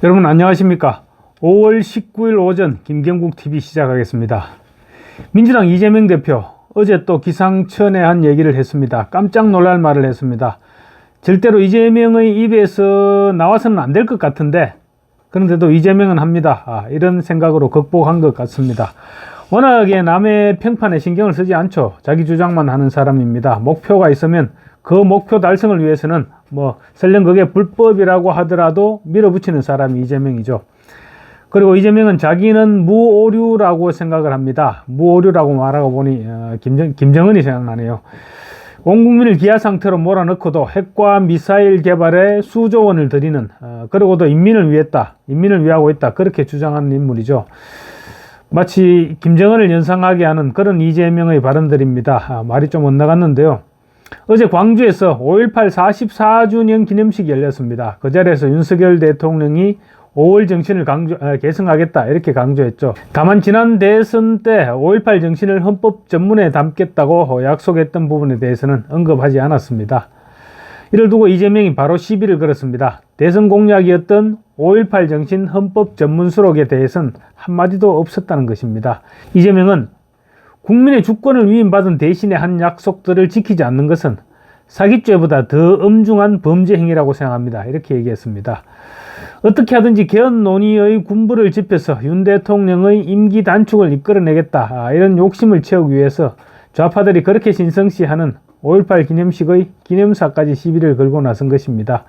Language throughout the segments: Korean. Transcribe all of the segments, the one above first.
여러분 안녕하십니까. 5월 19일 오전 김경국TV 시작하겠습니다. 민주당 이재명 대표 어제 또 기상천외한 얘기를 했습니다. 깜짝 놀랄 말을 했습니다. 절대로 이재명의 입에서 나와서는 안 될 것 같은데 그런데도 이재명은 합니다. 이런 생각으로 극복한 것 같습니다. 워낙에 남의 평판에 신경을 쓰지 않죠. 자기 주장만 하는 사람입니다. 목표가 있으면 그 목표 달성을 위해서는 설령 그게 불법이라고 하더라도 밀어붙이는 사람이 이재명이죠. 그리고 이재명은 자기는 무오류라고 생각을 합니다. 무오류라고 말하고 보니 김정은이 생각나네요. 온 국민을 기아 상태로 몰아넣고도 핵과 미사일 개발에 수조 원을 들이는 그러고도 인민을 위하고 있다 그렇게 주장하는 인물이죠. 마치 김정은을 연상하게 하는 그런 이재명의 발언들입니다. 말이 좀 엇나갔는데요. 어제 광주에서 5.18 44주년 기념식이 열렸습니다. 그 자리에서 윤석열 대통령이 5월 정신을 계승하겠다 이렇게 강조했죠. 다만 지난 대선 때 5.18 정신을 헌법 전문에 담겠다고 약속했던 부분에 대해서는 언급하지 않았습니다. 이를 두고 이재명이 바로 시비를 걸었습니다. 대선 공약이었던 5.18 정신 헌법 전문 수록에 대해서는 한마디도 없었다는 것입니다. 이재명은 국민의 주권을 위임받은 대신에 한 약속들을 지키지 않는 것은 사기죄보다 더 엄중한 범죄 행위라고 생각합니다. 이렇게 얘기했습니다. 어떻게 하든지 개헌 논의의 군부를 짚어서 윤 대통령의 임기 단축을 이끌어내겠다 이런 욕심을 채우기 위해서 좌파들이 그렇게 신성시하는 5.18 기념식의 기념사까지 시비를 걸고 나선 것입니다.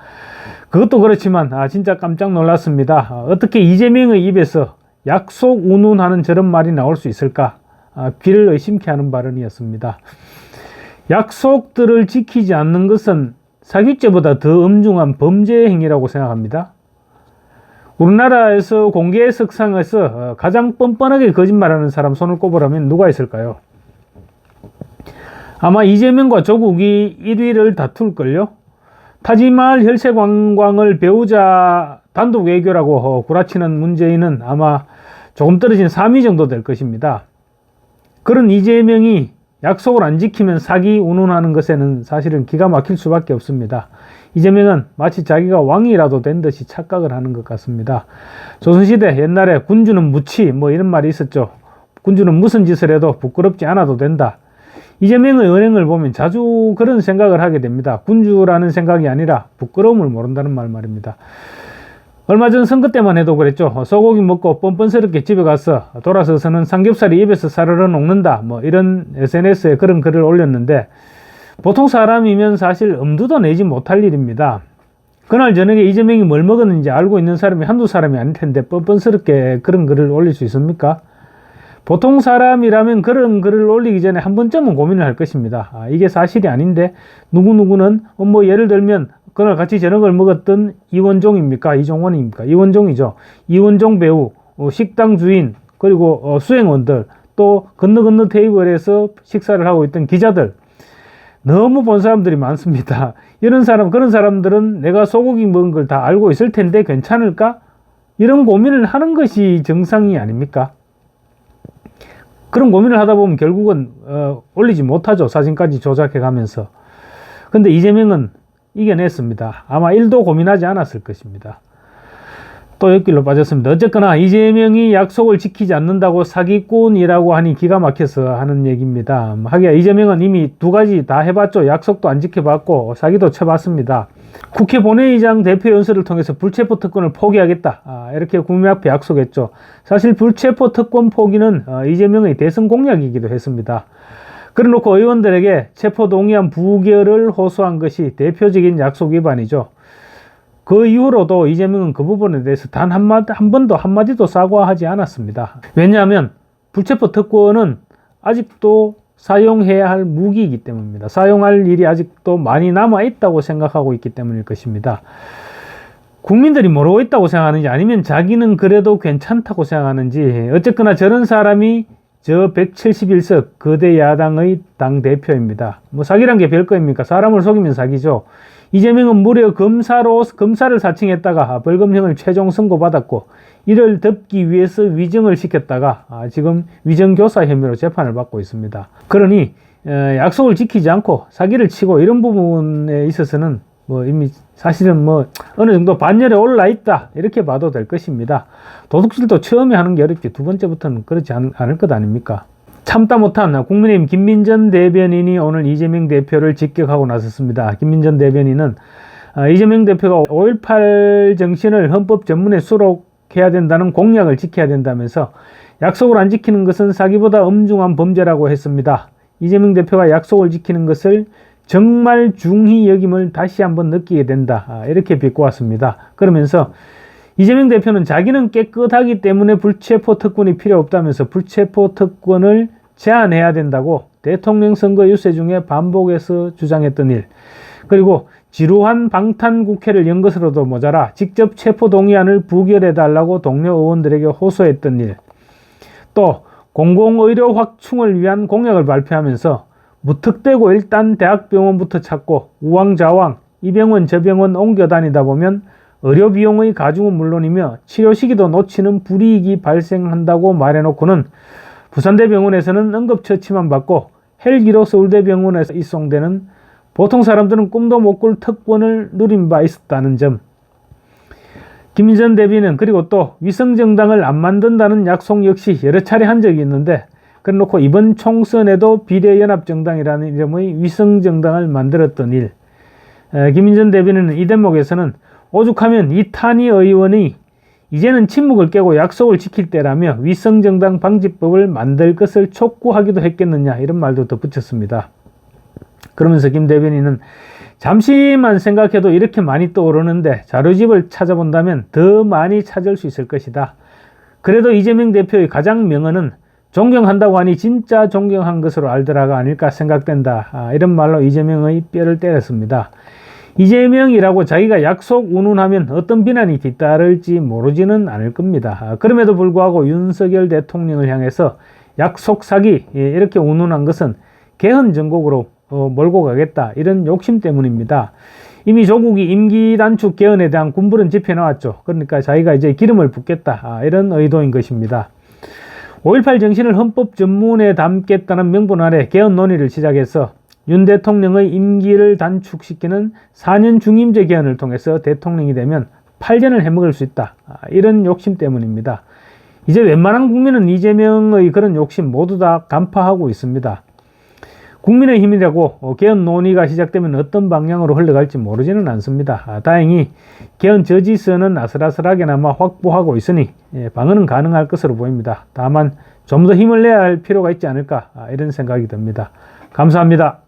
그것도 그렇지만 진짜 깜짝 놀랐습니다. 어떻게 이재명의 입에서 약속 운운하는 저런 말이 나올 수 있을까? 귀를 의심케 하는 발언이었습니다. 약속들을 지키지 않는 것은 사기죄보다 더 엄중한 범죄 행위라고 생각합니다. 우리나라에서 공개 석상에서 가장 뻔뻔하게 거짓말하는 사람 손을 꼽으라면 누가 있을까요? 아마 이재명과 조국이 1위를 다툴걸요? 타지말 혈세 관광을 배우자 단독 외교라고 구라치는 문재인은 아마 조금 떨어진 3위 정도 될 것입니다. 그런 이재명이 약속을 안 지키면 사기 운운하는 것에는 사실은 기가 막힐 수밖에 없습니다. 이재명은 마치 자기가 왕이라도 된 듯이 착각을 하는 것 같습니다. 조선시대 옛날에 군주는 무치 이런 말이 있었죠. 군주는 무슨 짓을 해도 부끄럽지 않아도 된다. 이재명의 언행을 보면 자주 그런 생각을 하게 됩니다. 군주라는 생각이 아니라 부끄러움을 모른다는 말입니다. 얼마 전 선거 때만 해도 그랬죠. 소고기 먹고 뻔뻔스럽게 집에 가서 돌아서서는 삼겹살이 입에서 사르르 녹는다 이런 SNS에 그런 글을 올렸는데 보통 사람이면 사실 엄두도 내지 못할 일입니다. 그날 저녁에 이재명이 뭘 먹었는지 알고 있는 사람이 한두 사람이 아닐 텐데 뻔뻔스럽게 그런 글을 올릴 수 있습니까? 보통 사람이라면 그런 글을 올리기 전에 한 번쯤은 고민을 할 것입니다. 이게 사실이 아닌데 누구누구는 예를 들면 그날 같이 저녁을 먹었던 이원종입니까? 이종원입니까? 이원종이죠. 이원종 배우, 식당 주인, 그리고 수행원들, 또 건너 테이블에서 식사를 하고 있던 기자들, 너무 본 사람들이 많습니다. 그런 사람들은 내가 소고기 먹은 걸 다 알고 있을 텐데 괜찮을까? 이런 고민을 하는 것이 정상이 아닙니까? 그런 고민을 하다 보면 결국은 올리지 못하죠. 사진까지 조작해 가면서. 근데 이재명은 이겨냈습니다. 아마 1도 고민하지 않았을 것입니다. 또 옆길로 빠졌습니다. 어쨌거나 이재명이 약속을 지키지 않는다고 사기꾼이라고 하니 기가 막혀서 하는 얘기입니다. 하기야 이재명은 이미 두 가지 다 해봤죠. 약속도 안 지켜봤고 사기도 쳐봤습니다. 국회 본회의장 대표 연설을 통해서 불체포 특권을 포기하겠다 이렇게 국민 앞에 약속했죠. 사실 불체포 특권 포기는 이재명의 대선 공약이기도 했습니다. 그래놓고 의원들에게 체포동의안 부결을 호소한 것이 대표적인 약속 위반이죠. 그 이후로도 이재명은 그 부분에 대해서 단 한 번도 한마디도 사과하지 않았습니다. 왜냐하면 불체포 특권은 아직도 사용해야 할 무기이기 때문입니다. 사용할 일이 아직도 많이 남아있다고 생각하고 있기 때문일 것입니다. 국민들이 모르고 있다고 생각하는지 아니면 자기는 그래도 괜찮다고 생각하는지 어쨌거나 저런 사람이 저 171석 거대 야당의 당대표입니다. 사기란 게 별거입니까? 사람을 속이면 사기죠. 이재명은 무려 검사를 사칭했다가 벌금형을 최종 선고받았고 이를 덮기 위해서 위증을 시켰다가 지금 위증교사 혐의로 재판을 받고 있습니다. 그러니 약속을 지키지 않고 사기를 치고 이런 부분에 있어서는 이미 사실은 어느 정도 반열에 올라 있다 이렇게 봐도 될 것입니다. 도둑질도 처음에 하는 게 어렵지 두 번째부터는 그렇지 않을 것 아닙니까? 참다 못한 국민의힘 김민전 대변인이 오늘 이재명 대표를 직격하고 나섰습니다. 김민전 대변인은 이재명 대표가 5.18 정신을 헌법 전문에 수록해야 된다는 공약을 지켜야 된다면서 약속을 안 지키는 것은 사기보다 엄중한 범죄라고 했습니다. 이재명 대표가 약속을 지키는 것을 정말 중히 여김을 다시 한번 느끼게 된다. 이렇게 비꼬았습니다. 그러면서 이재명 대표는 자기는 깨끗하기 때문에 불체포 특권이 필요 없다면서 불체포 특권을 제한해야 된다고 대통령 선거 유세 중에 반복해서 주장했던 일, 그리고 지루한 방탄국회를 연 것으로도 모자라 직접 체포 동의안을 부결해달라고 동료 의원들에게 호소했던 일, 또 공공의료 확충을 위한 공약을 발표하면서 무턱대고 일단 대학병원부터 찾고 우왕좌왕 이 병원 저 병원 옮겨 다니다 보면 의료비용의 가중은 물론이며 치료 시기도 놓치는 불이익이 발생한다고 말해놓고는 부산대병원에서는 응급처치만 받고 헬기로 서울대병원에서 이송되는 보통 사람들은 꿈도 못 꿀 특권을 누린 바 있었다는 점, 김민전 대변인은 그리고 또 위성정당을 안 만든다는 약속 역시 여러 차례 한 적이 있는데 그래놓고 이번 총선에도 비례연합정당이라는 이름의 위성정당을 만들었던 일, 김민전 대변인은 이 대목에서는 오죽하면 이탄희 의원이 이제는 침묵을 깨고 약속을 지킬 때라며 위성정당 방지법을 만들 것을 촉구하기도 했겠느냐 이런 말도 덧붙였습니다. 그러면서 김 대변인은 잠시만 생각해도 이렇게 많이 떠오르는데 자료집을 찾아본다면 더 많이 찾을 수 있을 것이다. 그래도 이재명 대표의 가장 명언은 존경한다고 하니 진짜 존경한 것으로 알더라가 아닐까 생각된다. 이런 말로 이재명의 뼈를 때렸습니다. 이재명이라고 자기가 약속 운운하면 어떤 비난이 뒤따를지 모르지는 않을 겁니다. 그럼에도 불구하고 윤석열 대통령을 향해서 약속 사기 이렇게 운운한 것은 개헌 전국으로 몰고 가겠다 이런 욕심 때문입니다. 이미 조국이 임기 단축 개헌에 대한 군불은 집혀나왔죠. 그러니까 자기가 이제 기름을 붓겠다 이런 의도인 것입니다. 5.18 정신을 헌법 전문에 담겠다는 명분 아래 개헌 논의를 시작해서 윤 대통령의 임기를 단축시키는 4년 중임제 개헌을 통해서 대통령이 되면 8년을 해먹을 수 있다. 이런 욕심 때문입니다. 이제 웬만한 국민은 이재명의 그런 욕심 모두 다 간파하고 있습니다. 국민의힘이라고 개헌 논의가 시작되면 어떤 방향으로 흘러갈지 모르지는 않습니다. 다행히 개헌 저지선은 아슬아슬하게나마 확보하고 있으니 방어는 가능할 것으로 보입니다. 다만 좀 더 힘을 내야 할 필요가 있지 않을까 이런 생각이 듭니다. 감사합니다.